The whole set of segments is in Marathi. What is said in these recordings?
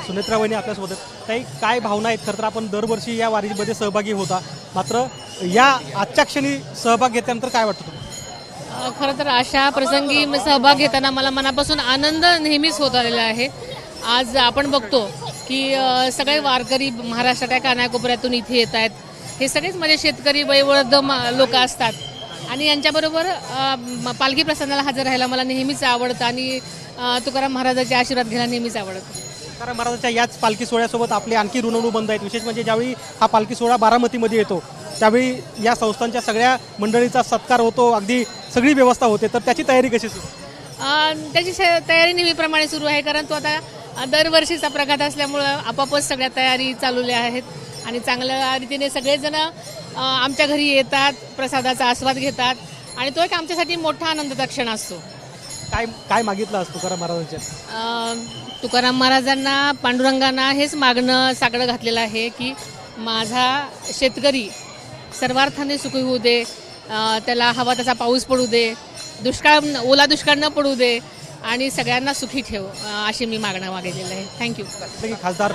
सुनेत्रा वहिनी आपल्यासोबत काही काय भावना आहेत? खरं तर आपण दरवर्षी या वारीमध्ये सहभागी होता, मात्र या आजच्या क्षणी सहभाग घेतल्यानंतर काय वाटतं तुम्हाला? खरं तर अशा प्रसंगी सहभाग घेताना मला मनापासून आनंद नेहमीच होत आलेला आहे. आज आपण बघतो की सगळे वारकरी महाराष्ट्राच्या कानाकोपऱ्यातून इथे येत आहेत. हे सगळेच माझे शेतकरी वयोवृद्ध लोक असतात आणि यांच्याबरोबर पालखी प्रसंगाला हजर राहायला मला नेहमीच आवडतं आणि तुकाराम महाराजांचे आशीर्वाद घ्यायला नेहमीच आवडतं. तुकाराम महाराजांच्या याच पालखी सोहळ्यासोबत आपले आणखी ऋणनु बंद आहेत. विशेष म्हणजे ज्यावेळी हा पालखी सोहळा बारामतीमध्ये येतो त्यावेळी या संस्थांच्या सगळ्या मंडळीचा सत्कार होतो, अगदी सगळी व्यवस्था होते, तर त्याची तयारी कशी सुरू? त्याची तयारी नेहमीप्रमाणे सुरू आहे, कारण तो आता दरवर्षीचा प्रघात असल्यामुळं आपापच सगळ्या तयारी चालवल्या आहेत आणि चांगल्या रीतीने सगळेजण आमच्या घरी येतात, प्रसादाचा आस्वाद घेतात आणि तो एक आमच्यासाठी मोठा आनंदाचा क्षण असतो. काय काय मागितलं असतं तुकाराम महाराजांच्या? तुकाराम महाराजांना पांडुरंगांना हेच मागणं साकडं घातलेलं आहे की माझा शेतकरी सर्वार्थाने सुखी होऊ दे, त्याला हवा तसा पाऊस पडू दे, ओला दुष्काळ न पडू दे आणि सगळ्यांना सुखी ठेव, अशी मी मागणं मागितलेलं आहे. थँक्यू. खासदार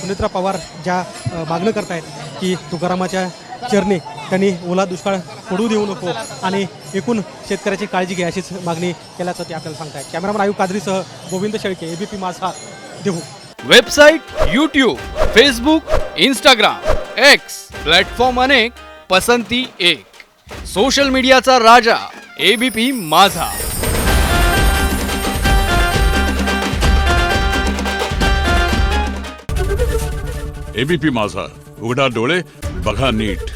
सुनेत्रा पवार ज्या मागणं करतायत की तुकारामाच्या चरणी त्यांनी ओला दुष्काळ पडू देऊ नको आणि एकूण शेतकऱ्याची काळजी घ्या, अशीच मागणी केल्याचं ते आपल्याला सांगतायत. कॅमेरामन आयुब कादरीसह गोविंद शेळके, ABP माझा, Dehu. Website, YouTube, Facebook, Instagram, x platform अनेक, पसंती एक. सोशल मीडियाचा राजा ABP माझा. ABP माझा, उघडा डोळे बघा नीट.